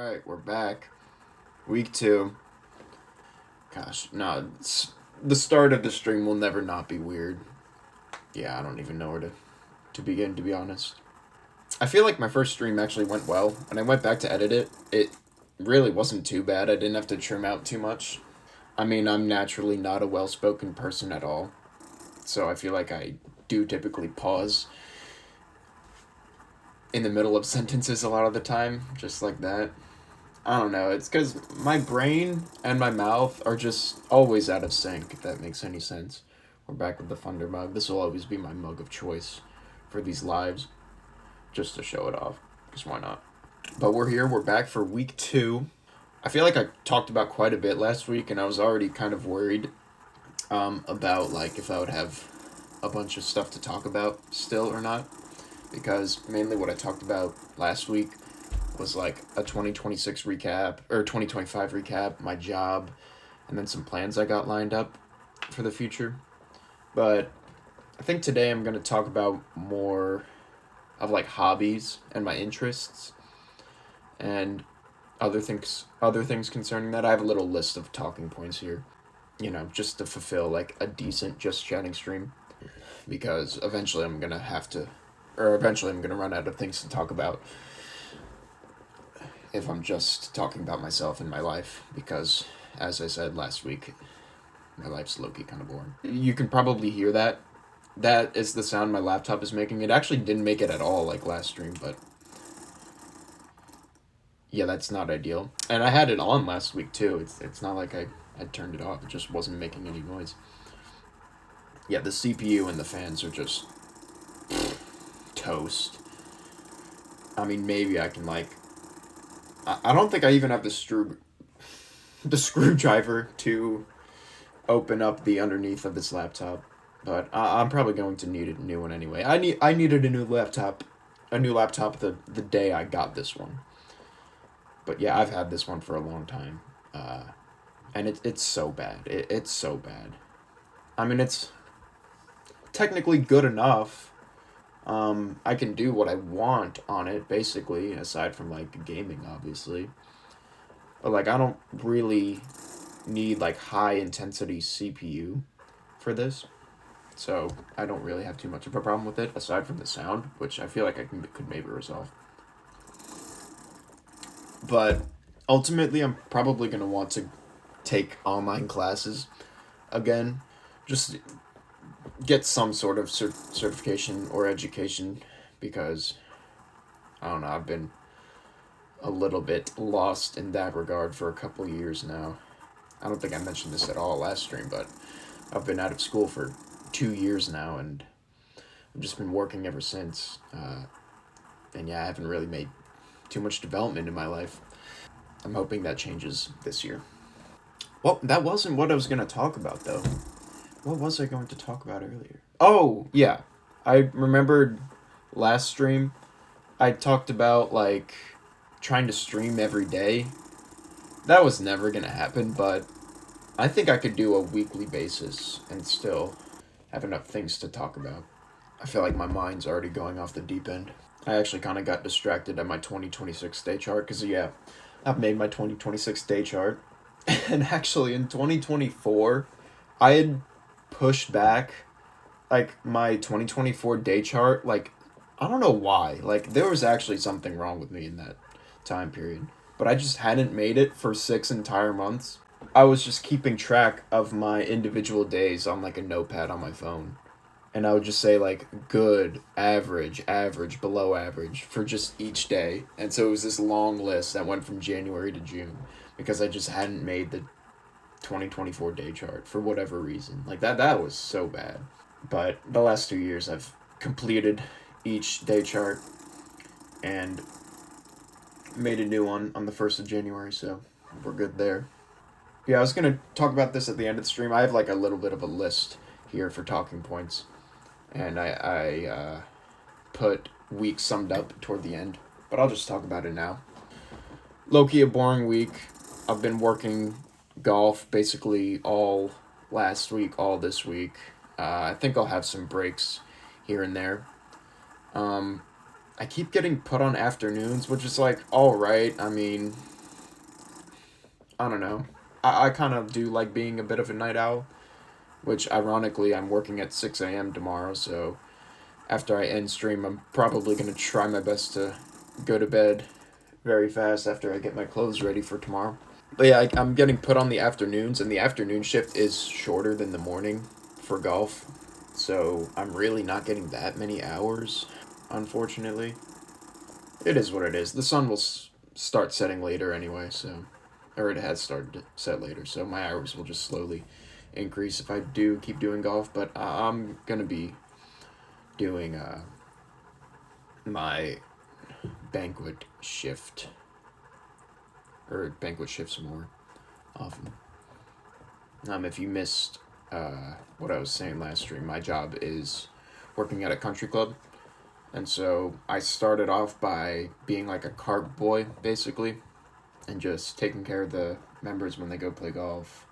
Alright, we're back. Week 2. Gosh, no, the start of the stream will never not be weird. Yeah, I don't even know where to begin, to be honest. I feel like my first stream actually went well. When I went back to edit it, it really wasn't too bad. I didn't have to trim out too much. I mean, I'm naturally not a well-spoken person at all. So I feel like I do typically pause in the middle of sentences a lot of the time, just like that. I don't know, it's because my brain and my mouth are just always out of sync, if that makes any sense. We're back with the Thunder mug. This will always be my mug of choice for these lives, just to show it off, because why not? But we're here, we're back for week 2. I feel like I talked about quite a bit last week, and I was already kind of worried about, like, if I would have a bunch of stuff to talk about still or not. Because mainly what I talked about last week was like a 2026 recap, or 2025 recap, my job, and then some plans I got lined up for the future. But I think today I'm going to talk about more of like hobbies and my interests and other things concerning that. I have a little list of talking points here, you know, just to fulfill like a decent just chatting stream, because eventually I'm going to run out of things to talk about if I'm just talking about myself and my life, because, as I said last week, my life's low-key kind of boring. You can probably hear that. That is the sound my laptop is making. It actually didn't make it at all like last stream, but yeah, that's not ideal. And I had it on last week too. It's not like I had turned it off. It just wasn't making any noise. Yeah, the CPU and the fans are just toast. I mean, maybe I can like... I don't think I even have the screwdriver to open up the underneath of this laptop, but I'm probably going to need a new one anyway. I needed a new laptop the day I got this one. But yeah, I've had this one for a long time, and it's so bad. It's so bad. I mean, it's technically good enough. I can do what I want on it, basically, aside from, like, gaming, obviously. But, like, I don't really need, like, high-intensity CPU for this. So, I don't really have too much of a problem with it, aside from the sound, which I feel like I could maybe resolve. But, ultimately, I'm probably going to want to take online classes again. Just get some sort of certification or education, because I don't know, I've been a little bit lost in that regard for a couple years now. I don't think I mentioned this at all last stream, but I've been out of school for 2 years now, and I've just been working ever since. And yeah, I haven't really made too much development in my life. I'm hoping that changes this year. Well, that wasn't what I was going to talk about, though. What was I going to talk about earlier? Oh, yeah. I remembered last stream, I talked about, like, trying to stream every day. That was never going to happen, but I think I could do a weekly basis and still have enough things to talk about. I feel like my mind's already going off the deep end. I actually kind of got distracted at my 2026 day chart, because, yeah, I've made my 2026 day chart. And actually, in 2024, I had pushed back, like, my 2024 day chart, like, I don't know why. Like, there was actually something wrong with me in that time period. But I just hadn't made it for 6 entire months. I was just keeping track of my individual days on, like, a notepad on my phone. And I would just say, like, good, average, average, below average for just each day. And so it was this long list that went from January to June, because I just hadn't made the 2024 day chart for whatever reason. Like, that was so bad. But the last 2 years I've completed each day chart and made a new one on the 1st of January, so we're good there. Yeah, I was going to talk about this at the end of the stream. I have, like, a little bit of a list here for talking points, and I put weeks summed up toward the end, but I'll just talk about it now. Low-key a boring week. I've been working golf basically all last week, all this week. I think I'll have some breaks here and there. I keep getting put on afternoons, which is like, alright, I mean, I don't know. I kind of do like being a bit of a night owl, which ironically I'm working at 6 a.m. tomorrow, so after I end stream, I'm probably going to try my best to go to bed very fast after I get my clothes ready for tomorrow. But yeah, I'm getting put on the afternoons, and the afternoon shift is shorter than the morning for golf. So I'm really not getting that many hours, unfortunately. It is what it is. The sun will start setting later anyway, so. Or it has started to set later, so my hours will just slowly increase if I do keep doing golf. But I'm going to be doing my banquet shift. Or banquet shifts more often. If you missed what I was saying last stream, my job is working at a country club. And so I started off by being like a cart boy, basically, and just taking care of the members when they go play golf,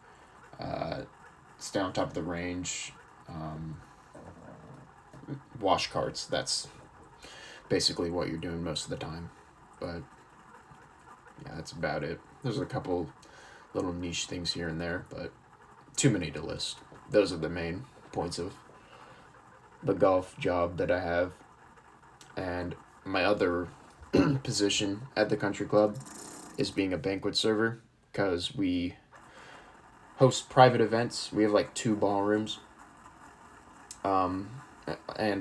stay on top of the range, wash carts. That's basically what you're doing most of the time. But yeah, that's about it. There's a couple little niche things here and there, but too many to list. Those are the main points of the golf job that I have. And my other position at the country club is being a banquet server, because we host private events. We have like 2 ballrooms, and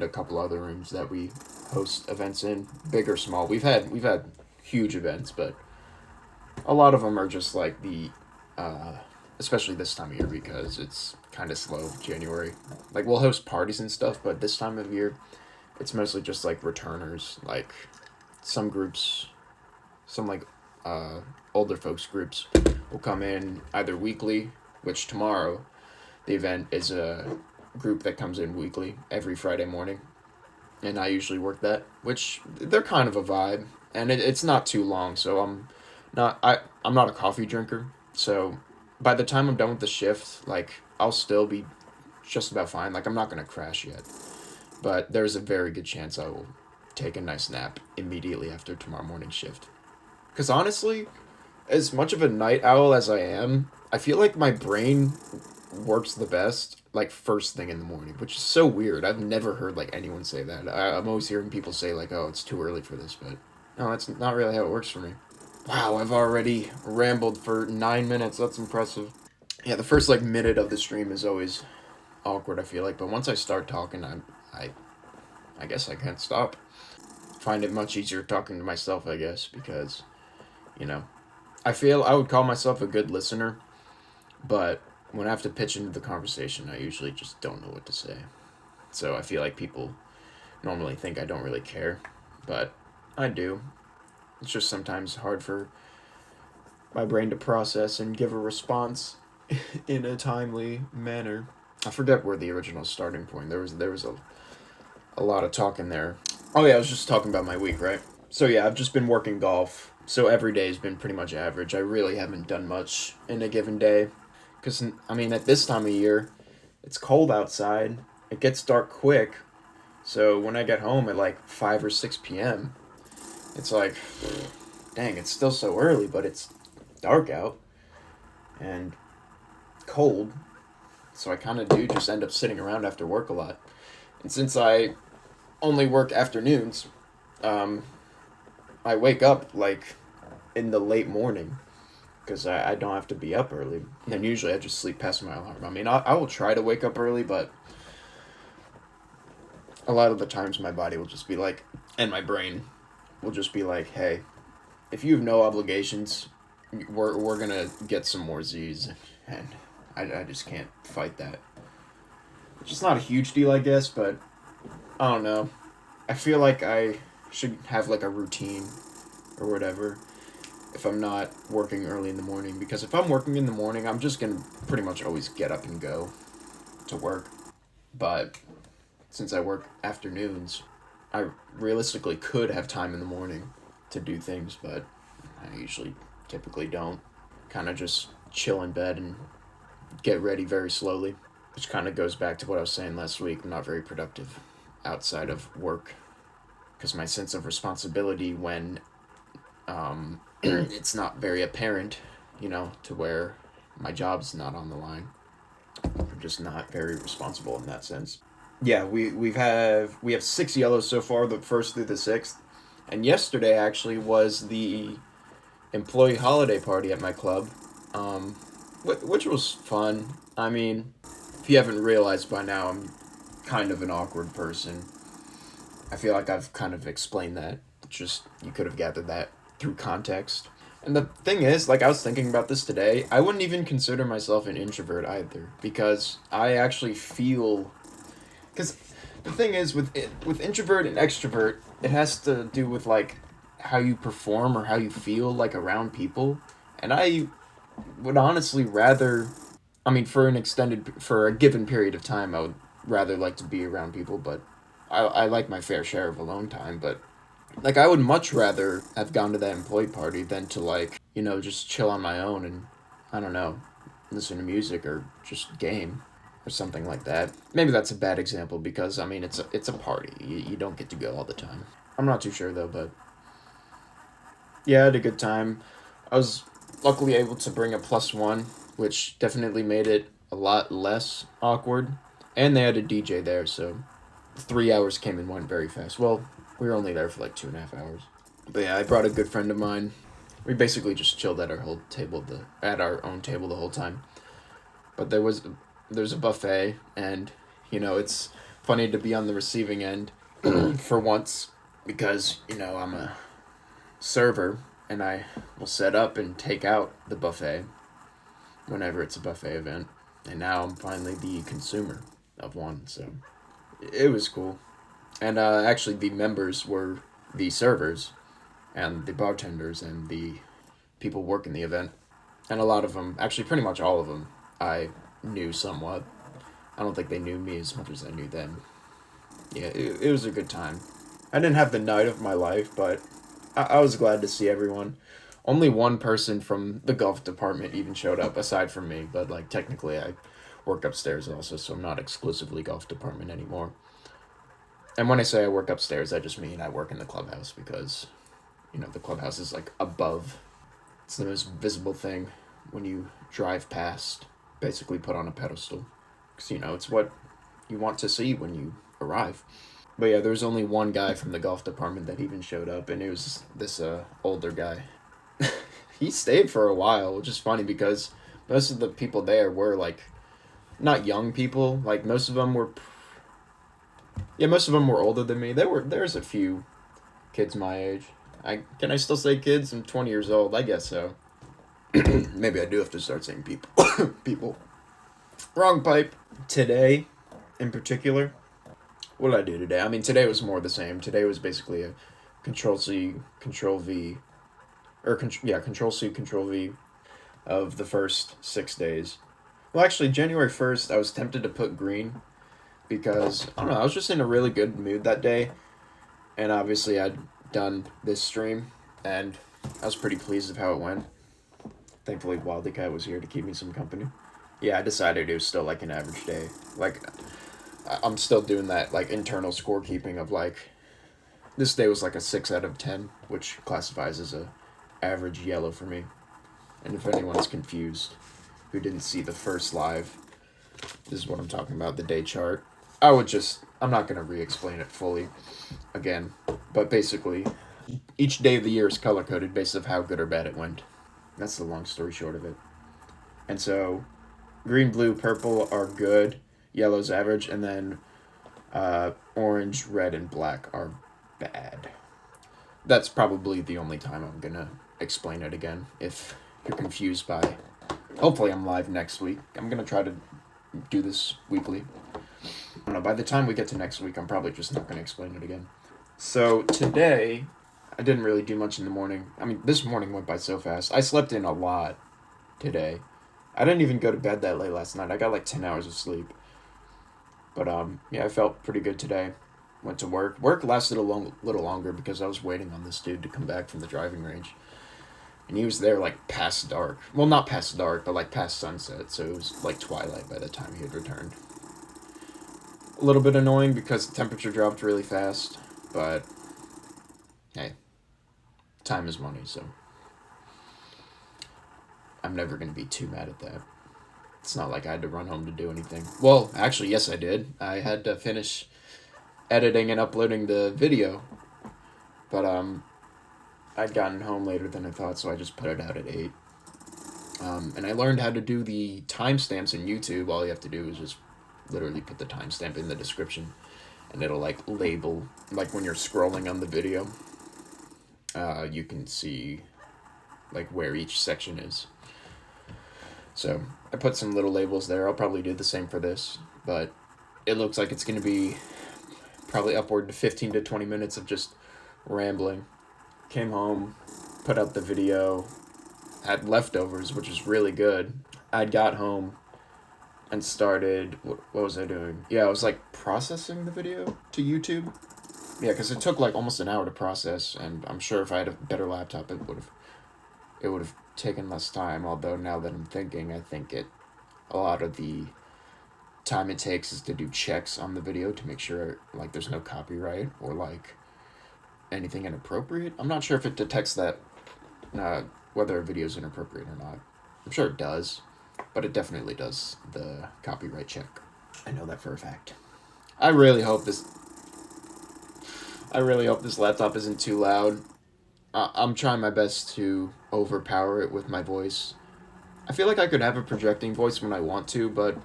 a couple other rooms that we host events in, big or small. We've had huge events, but a lot of them are just like the, especially this time of year because it's kind of slow, January. Like, we'll host parties and stuff, but this time of year, it's mostly just like returners. Like, some groups, some like older folks groups will come in either weekly, which tomorrow the event is a group that comes in weekly every Friday morning, and I usually work that, which they're kind of a vibe, and it's not too long, so I'm not a coffee drinker, so by the time I'm done with the shift, like, I'll still be just about fine. Like, I'm not gonna crash yet, but there's a very good chance I will take a nice nap immediately after tomorrow morning shift. Because honestly, as much of a night owl as I am, I feel like my brain works the best like first thing in the morning, which is so weird. I've never heard like anyone say that. I'm always hearing people say like, "Oh, it's too early for this," but no, that's not really how it works for me. Wow, I've already rambled for 9 minutes. That's impressive. Yeah, the first like minute of the stream is always awkward, I feel like, but once I start talking, I guess I can't stop. Find it much easier talking to myself, I guess, because, you know, I feel I would call myself a good listener, but when I have to pitch into the conversation, I usually just don't know what to say. So I feel like people normally think I don't really care, but I do. It's just sometimes hard for my brain to process and give a response in a timely manner. I forget where the original starting point. There was a lot of talk in there. Oh yeah, I was just talking about my week, right? So yeah, I've just been working golf. So every day has been pretty much average. I really haven't done much in a given day. Because, I mean, at this time of year, it's cold outside. It gets dark quick. So when I get home at like 5 or 6 p.m., it's like, dang, it's still so early, but it's dark out and cold. So I kind of do just end up sitting around after work a lot. And since I only work afternoons, I wake up like in the late morning because I don't have to be up early. And usually I just sleep past my alarm. I mean, I will try to wake up early, but a lot of the times my body will just be like, and my brain will just be like, hey, if you have no obligations, we're going to get some more Z's. And I just can't fight that. It's just not a huge deal, I guess, but I don't know. I feel like I should have like a routine or whatever if I'm not working early in the morning, because if I'm working in the morning, I'm just gonna pretty much always get up and go to work. But since I work afternoons, I realistically could have time in the morning to do things, but I usually typically don't. Kind of just chill in bed and get ready very slowly, which kind of goes back to what I was saying last week. I'm not very productive outside of work because my sense of responsibility when it's not very apparent to where my job's not on the line. I'm just not very responsible in that sense. Yeah, we have 6 yellows so far, the first through the sixth, and yesterday actually was the employee holiday party at my club, which was fun. I mean, if you haven't realized by now, I'm kind of an awkward person. I feel like I've kind of explained that. Just you could have gathered that through context. And the thing is, like I was thinking about this today, I wouldn't even consider myself an introvert either, because I actually feel, because the thing is with introvert and extrovert, it has to do with like how you perform or how you feel like around people. And I would honestly rather, I mean, for a given period of time, I would rather like to be around people, but I like my fair share of alone time. But like I would much rather have gone to that employee party than to like, just chill on my own and, I don't know, listen to music or just game or something like that. Maybe that's a bad example because, I mean, it's a party. You don't get to go all the time. I'm not too sure though, but yeah, I had a good time. I was luckily able to bring a +1, which definitely made it a lot less awkward. And they had a DJ there, so 3 hours came and went very fast. Well, we were only there for like 2.5 hours. But yeah, I brought a good friend of mine. We basically just chilled at our own table the whole time. But there's a buffet, and it's funny to be on the receiving end for once because I'm a server and I will set up and take out the buffet whenever it's a buffet event. And now I'm finally the consumer of one, so it was cool. And actually, the members were the servers, and the bartenders, and the people working the event. And a lot of them, actually pretty much all of them, I knew somewhat. I don't think they knew me as much as I knew them. Yeah, it was a good time. I didn't have the night of my life, but I was glad to see everyone. Only one person from the golf department even showed up, aside from me, but like technically I work upstairs also, so I'm not exclusively golf department anymore. And when I say I work upstairs, I just mean I work in the clubhouse because, the clubhouse is like above. It's the most visible thing when you drive past, basically put on a pedestal. Because, it's what you want to see when you arrive. But yeah, there was only one guy from the golf department that even showed up, and it was this older guy. He stayed for a while, which is funny because most of the people there were like, not young people, like most of them were older than me. There's a few kids my age. Can I still say kids? I'm 20 years old. I guess so. Maybe I do have to start saying people. People. Wrong pipe. Today, in particular, what did I do today? I mean, today was more the same. Today was basically a Control-C, Control-V, Control-C, Control-V of the first 6 days. Well, actually, January 1st, I was tempted to put green because, I don't know, I was just in a really good mood that day. And obviously, I'd done this stream, and I was pretty pleased with how it went. Thankfully, Wildy Cat was here to keep me some company. Yeah, I decided it was still, like, an average day. Like, I'm still doing that, like, internal scorekeeping of, like, this day was, like, a 6 out of 10, which classifies as a average yellow for me. And if anyone's confused who didn't see the first live, this is what I'm talking about, the day chart. I'm not going to re-explain it fully again, but basically, each day of the year is color-coded based on how good or bad it went. That's the long story short of it. And so, green, blue, purple are good, yellow's average, and then orange, red, and black are bad. That's probably the only time I'm going to explain it again, if you're confused by... Hopefully I'm live next week. I'm going to try to do this weekly. I don't know, by the time we get to next week, I'm probably just not going to explain it again. So, today, I didn't really do much in the morning. I mean, this morning went by so fast. I slept in a lot today. I didn't even go to bed that late last night. I got like 10 hours of sleep. But, yeah, I felt pretty good today. Went to work. Work lasted a little longer because I was waiting on this dude to come back from the driving range. And he was there, like, past dark. Well, not past dark, but, like, past sunset. So it was, like, twilight by the time he had returned. A little bit annoying because the temperature dropped really fast. But, hey, time is money, so. I'm never going to be too mad at that. It's not like I had to run home to do anything. Well, actually, yes, I did. I had to finish editing and uploading the video, but I'd gotten home later than I thought, so I just put it out at 8. And I learned how to do the timestamps in YouTube. All you have to do is just literally put the timestamp in the description, and it'll like label, like when you're scrolling on the video, you can see like where each section is. So I put some little labels there. I'll probably do the same for this, but it looks like it's going to be probably upward to 15 to 20 minutes of just rambling. Came home, put out the video, had leftovers, which is really good. I got home and started, what was I doing? Yeah, I was like processing the video to YouTube. Yeah, because it took like almost an hour to process, and I'm sure if I had a better laptop, it would have taken less time. Although now that I'm thinking, I think a lot of the time it takes is to do checks on the video to make sure like there's no copyright or like anything inappropriate. I'm not sure if it detects that whether a video is inappropriate or not. I'm sure it does, but it definitely does the copyright check. I know that for a fact. I really hope this laptop isn't too loud. I'm trying my best to overpower it with my voice. I feel like I could have a projecting voice when I want to, but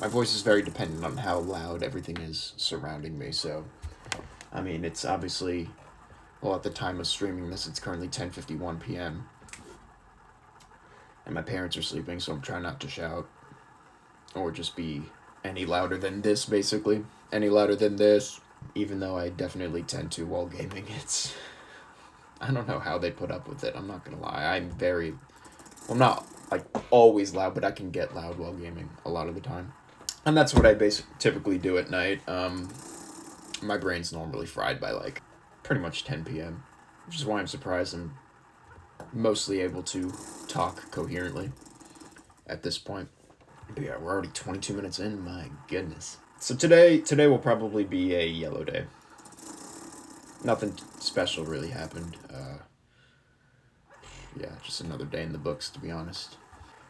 my voice is very dependent on how loud everything is surrounding me. So, I mean, it's obviously, well, at the time of streaming this, it's currently 10:51 p.m. And my parents are sleeping, so I'm trying not to shout or just be any louder than this, basically. Any louder than this, even though I definitely tend to while gaming. I don't know how they put up with it, I'm not gonna lie. I'm not, like, always loud, but I can get loud while gaming a lot of the time. And that's what I typically do at night. My brain's normally fried by, like, pretty much 10 p.m., which is why I'm surprised I'm mostly able to talk coherently at this point. But yeah, we're already 22 minutes in, my goodness. So today will probably be a yellow day. Nothing special really happened. Yeah, just another day in the books, to be honest.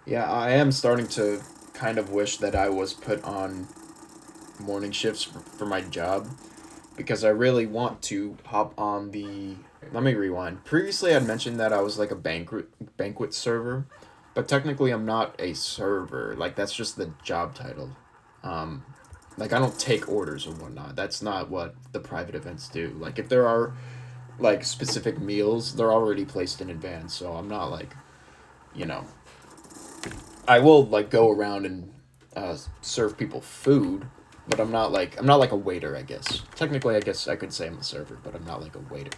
Yeah, I am starting to kind of wish that I was put on morning shifts for my job, because I really want to hop on the... Let me rewind. Previously, I'd mentioned that I was like a banquet server, but technically I'm not a server. Like, that's just the job title. Like, I don't take orders or whatnot. That's not what the private events do. Like, if there are, like, specific meals, they're already placed in advance, so I'm not, like, you know... I will, like, go around and serve people food, but I'm not like a waiter, I guess. Technically, I guess I could say I'm a server, but I'm not like a waiter.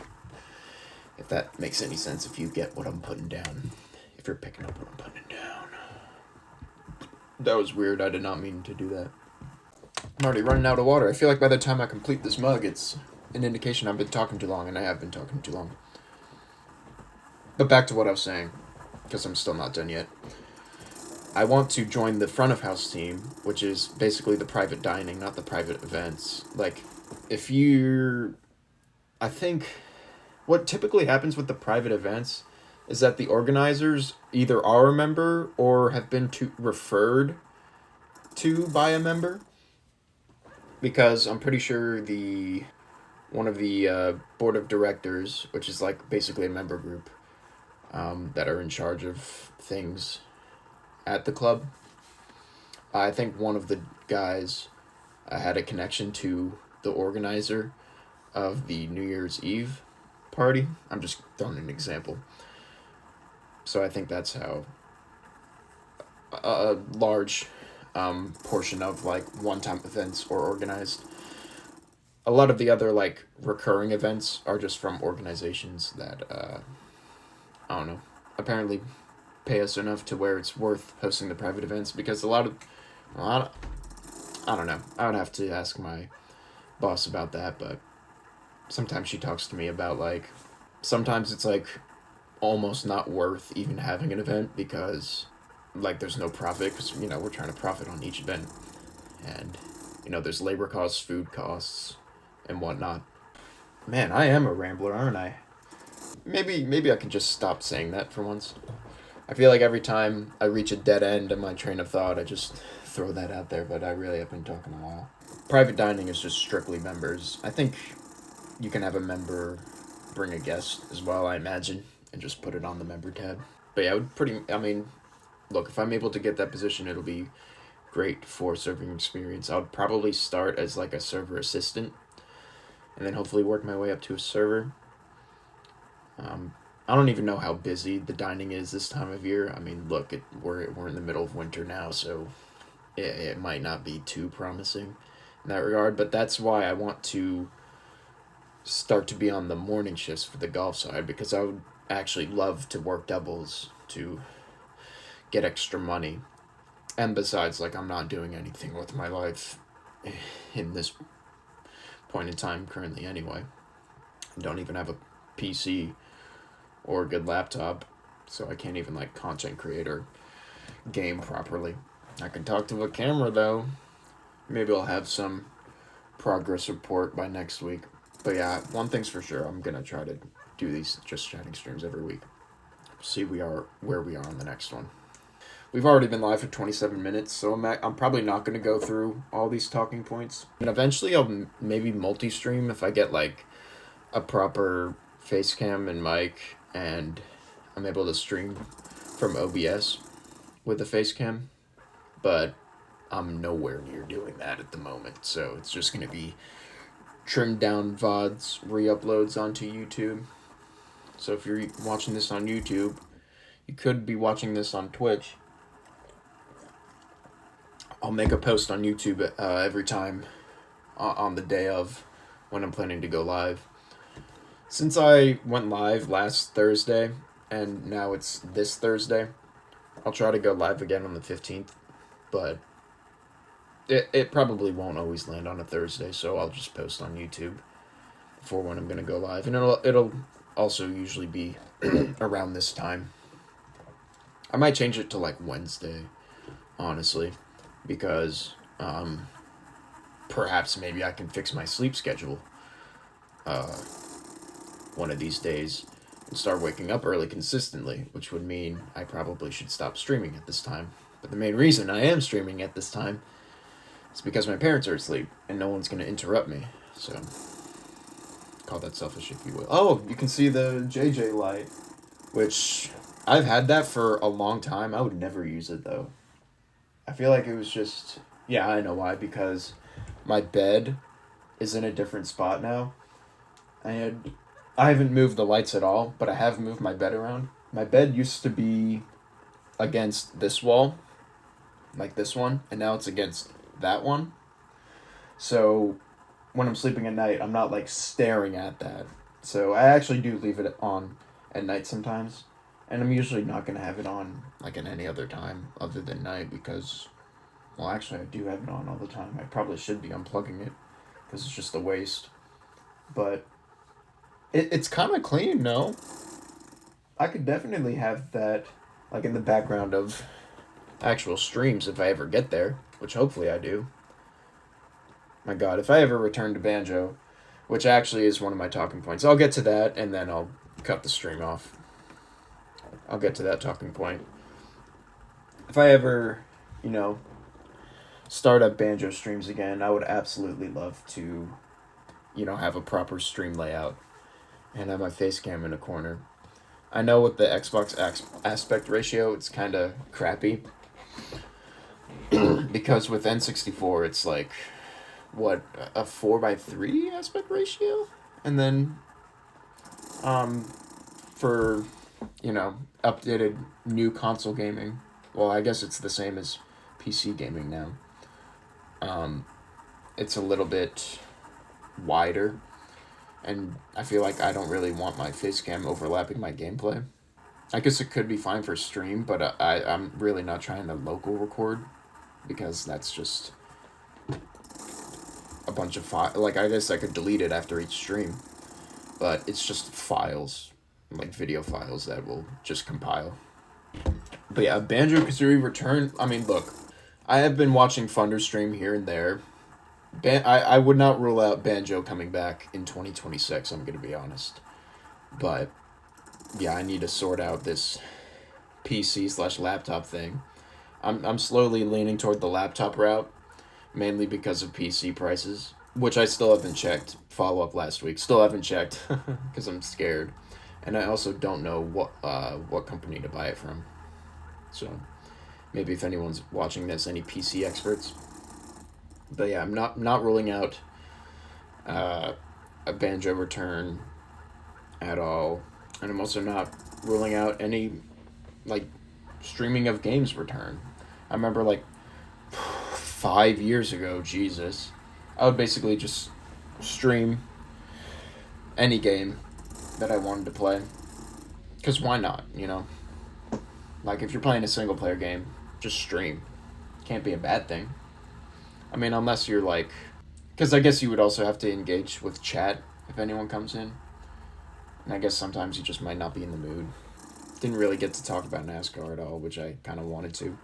If that makes any sense, if you get what I'm putting down. If you're picking up what I'm putting down. That was weird, I did not mean to do that. I'm already running out of water. I feel like by the time I complete this mug, it's an indication I've been talking too long, and I have been talking too long. But back to what I was saying, because I'm still not done yet. I want to join the front of house team, which is basically the private dining, not the private events. Like, if you're... I think what typically happens with the private events is that the organizers either are a member or have been referred to by a member. Because I'm pretty sure one of the board of directors, which is like basically a member group that are in charge of things at the club, I think one of the guys had a connection to the organizer of the New Year's Eve party. I'm just throwing an example. So I think that's how a large portion of like one-time events are organized. A lot of the other like recurring events are just from organizations that I don't know, apparently pay us enough to where it's worth hosting the private events, because a lot of I don't know, I would have to ask my boss about that, but sometimes she talks to me about like sometimes it's like almost not worth even having an event, because like there's no profit, because you know we're trying to profit on each event, and you know there's labor costs, food costs, and whatnot. Man, I am a rambler, aren't I? Maybe I can just stop saying that for once. I feel like every time I reach a dead end in my train of thought, I just throw that out there, but I really have been talking a while. Private dining is just strictly members. I think you can have a member bring a guest as well, I imagine, and just put it on the member tab. But yeah, look, if I'm able to get that position, it'll be great for serving experience. I would probably start as like a server assistant and then hopefully work my way up to a server. I don't even know how busy the dining is this time of year. I mean, look, we're in the middle of winter now, so it might not be too promising in that regard. But that's why I want to start to be on the morning shifts for the golf side, because I would actually love to work doubles to get extra money. And besides, like, I'm not doing anything with my life in this point in time currently anyway. I don't even have a PC or a good laptop, so I can't even like content create or game properly. I can talk to a camera though. Maybe I'll have some progress report by next week. But yeah, one thing's for sure, I'm gonna try to do these just chatting streams every week. See where we are on the next one. We've already been live for 27 minutes, so I'm probably not going to go through all these talking points. And eventually I'll maybe multi-stream if I get like a proper face cam and mic and I'm able to stream from OBS with the face cam. But I'm nowhere near doing that at the moment, so it's just going to be trimmed down VODs, re-uploads onto YouTube. So if you're watching this on YouTube, you could be watching this on Twitch. I'll make a post on YouTube every time on the day of when I'm planning to go live. Since I went live last Thursday and now it's this Thursday, I'll try to go live again on the 15th, but it probably won't always land on a Thursday, so I'll just post on YouTube for when I'm going to go live. And it'll also usually be around this time. I might change it to like Wednesday, honestly, because perhaps maybe I can fix my sleep schedule one of these days and start waking up early consistently, which would mean I probably should stop streaming at this time. But the main reason I am streaming at this time is because my parents are asleep and no one's going to interrupt me. So, call that selfish if you will. Oh, you can see the JJ light, which I've had that for a long time. I would never use it though. I feel like it was just... Yeah, I know why. Because my bed is in a different spot now. I haven't moved the lights at all, but I have moved my bed around. My bed used to be against this wall, like this one, and now it's against that one. So when I'm sleeping at night, I'm not like staring at that. So I actually do leave it on at night sometimes. And I'm usually not going to have it on like at any other time other than night because, well, actually I do have it on all the time. I probably should be unplugging it because it's just a waste. But it's kind of clean, no? I could definitely have that like in the background of actual streams if I ever get there, which hopefully I do. My God, if I ever return to banjo, which actually is one of my talking points, I'll get to that and then I'll cut the stream off. I'll get to that talking point. If I ever, start up banjo streams again, I would absolutely love to, have a proper stream layout and have my face cam in a corner. I know with the Xbox aspect ratio, it's kind of crappy. Because with N64, it's like, what, a 4:3 aspect ratio? And then, for, updated new console gaming, well, I guess it's the same as PC gaming now. It's a little bit wider, and I feel like I don't really want my face cam overlapping my gameplay. I guess it could be fine for stream, but I'm really not trying to local record, because that's just a bunch of files. Like, I guess I could delete it after each stream, but it's just files, like video files that will just compile. But yeah, Banjo-Kazooie Return, I mean, look, I have been watching Thunder stream here and there. I would not rule out Banjo coming back in 2026, I'm going to be honest. But, yeah, I need to sort out this PC/laptop thing. I'm slowly leaning toward the laptop route, mainly because of PC prices, which I still haven't checked. Follow up last week. Still haven't checked because I'm scared, and I also don't know what company to buy it from. So maybe if anyone's watching this, any PC experts. But yeah, I'm not ruling out a Banjo return at all, and I'm also not ruling out any like streaming of games return. I remember like 5 years ago, Jesus, I would basically just stream any game that I wanted to play. Because why not, you know? Like, if you're playing a single player game, just stream. Can't be a bad thing. I mean, unless you're like... Because I guess you would also have to engage with chat if anyone comes in. And I guess sometimes you just might not be in the mood. Didn't really get to talk about NASCAR at all, which I kind of wanted to.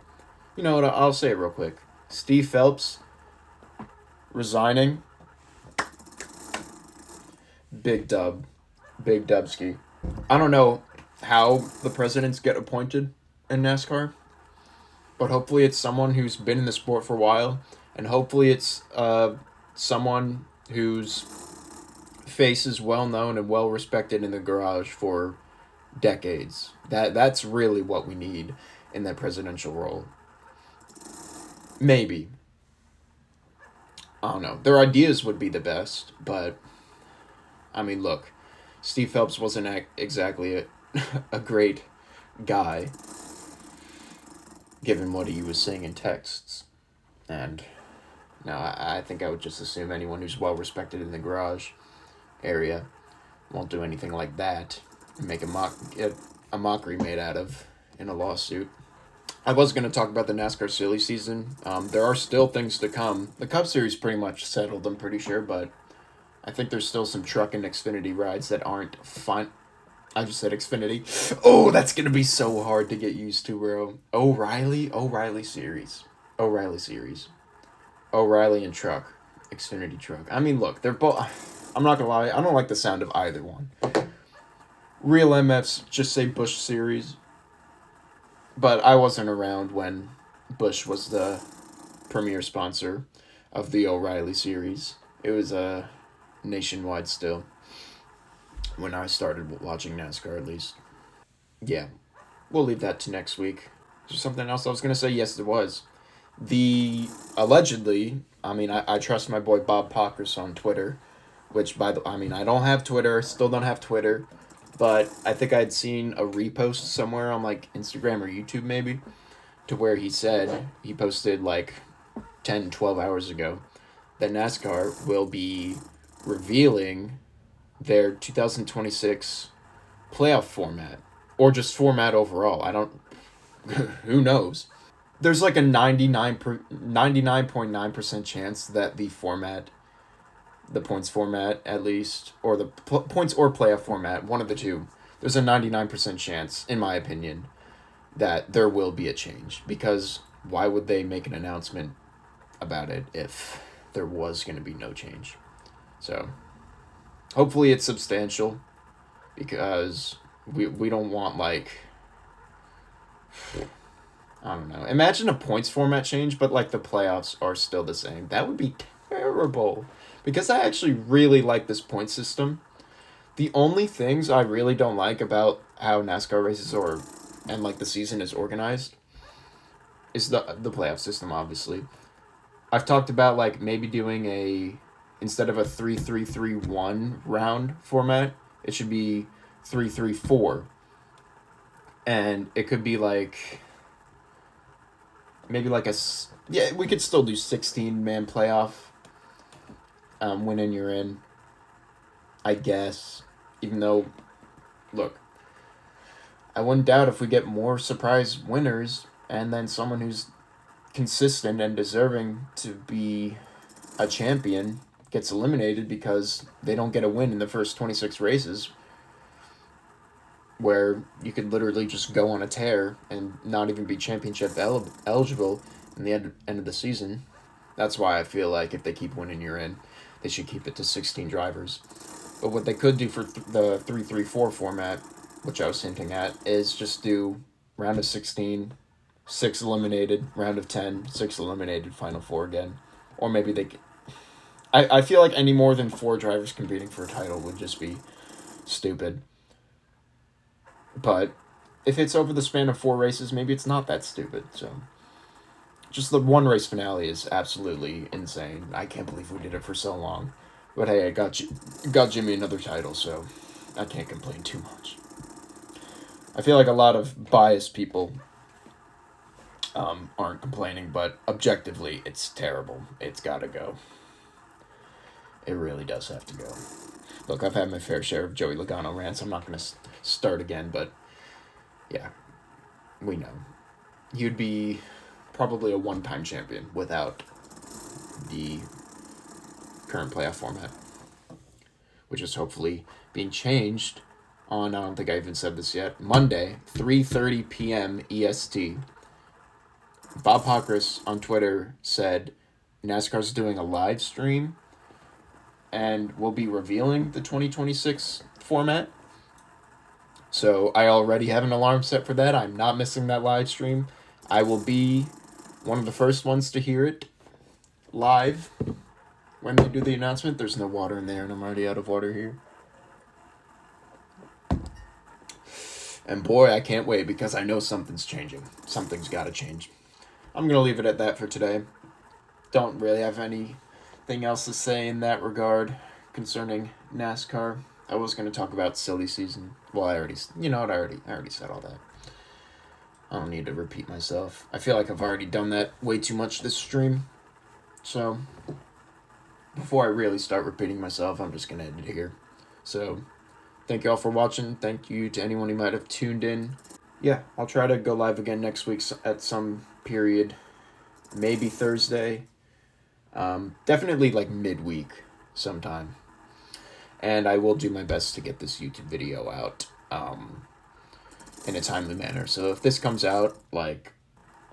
You know what, I'll say it real quick. Steve Phelps resigning. Big dub. Big dubski. I don't know how the presidents get appointed in NASCAR, but hopefully it's someone who's been in the sport for a while, and hopefully it's someone whose face is well known and well respected in the garage for decades. That's really what we need in that presidential role. Maybe. I don't know. Their ideas would be the best, but I mean, look, Steve Phelps wasn't exactly a great guy, given what he was saying in texts. And no, I think I would just assume anyone who's well respected in the garage area won't do anything like that and make a mockery made out of in a lawsuit. I was going to talk about the NASCAR silly season. There are still things to come. The Cup Series pretty much settled, I'm pretty sure, but I think there's still some truck and Xfinity rides that aren't fun. I just said Xfinity. Oh, that's going to be so hard to get used to, bro. O'Reilly Series. O'Reilly and truck. Xfinity truck. I mean, look, they're both... I'm not going to lie, I don't like the sound of either one. Real MFs just say Busch Series. But I wasn't around when Busch was the premier sponsor of the O'Reilly Series. It was nationwide still. When I started watching NASCAR, at least. Yeah. We'll leave that to next week. Is there something else I was going to say? Yes, there was. Allegedly, I mean, I trust my boy Bob Pockers on Twitter, which, I don't have Twitter, still don't have Twitter, but I think I'd seen a repost somewhere on, like, Instagram or YouTube, maybe, to where he posted, like, 10, 12 hours ago, that NASCAR will be revealing their 2026 playoff format, or just format overall. Who knows? There's like a 99.9% chance that the points format at least, or the points or playoff format, one of the two, there's a 99% chance, in my opinion, that there will be a change. Because why would they make an announcement about it if there was going to be no change? So hopefully it's substantial, because we don't want, like, I don't know. Imagine a points format change, but, like, the playoffs are still the same. That would be terrible. Because I actually really like this point system. The only things I really don't like about how NASCAR races and, like, the season is organized is the playoff system, obviously. I've talked about, like, maybe doing instead of a 3-3-3-1 round format, it should be 3-3-4. And it could be, like, maybe like we could still do 16-man playoff. Win in, you're in, I guess. Even though, look, I wouldn't doubt if we get more surprise winners, and then someone who's consistent and deserving to be a champion gets eliminated because they don't get a win in the first 26 races, where you could literally just go on a tear and not even be championship eligible in the end of the season. That's why I feel like if they keep winning, you're in. They should keep it to 16 drivers. But what they could do for the 3-3-4 format, which I was hinting at, is just do round of 16, 6 eliminated, round of 10, 6 eliminated, Final 4 again. Or maybe they... I feel like any more than 4 drivers competing for a title would just be stupid. But if it's over the span of 4 races, maybe it's not that stupid. So just the 1 race finale is absolutely insane. I can't believe we did it for so long. But hey, I got Jimmy another title, so I can't complain too much. I feel like a lot of biased people aren't complaining, but objectively, it's terrible. It's got to go. It really does have to go. Look, I've had my fair share of Joey Logano rants. I'm not going to start again, but yeah, we know. You'd be probably a one-time champion without the current playoff format, which is hopefully being changed on, I don't think I even said this yet, Monday, 3:30 p.m. EST. Bob Pockris on Twitter said NASCAR's doing a live stream and will be revealing the 2026 format. So I already have an alarm set for that. I'm not missing that live stream. I will be one of the first ones to hear it live when they do the announcement. There's no water in there, and I'm already out of water here. And boy, I can't wait because I know something's changing. Something's got to change. I'm going to leave it at that for today. Don't really have anything else to say in that regard concerning NASCAR. I was going to talk about silly season. Well, I already said all that. I don't need to repeat myself. I feel like I've already done that way too much this stream. So, before I really start repeating myself, I'm just going to end it here. So, thank you all for watching. Thank you to anyone who might have tuned in. Yeah, I'll try to go live again next week at some period. Maybe Thursday. Definitely like midweek sometime. And I will do my best to get this YouTube video out in a timely manner. So if this comes out like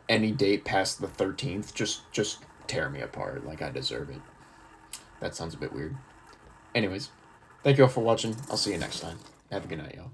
any date past the 13th, just tear me apart. Like I deserve it. That sounds a bit weird. Anyways, thank you all for watching. I'll see you next time. Have a good night, y'all.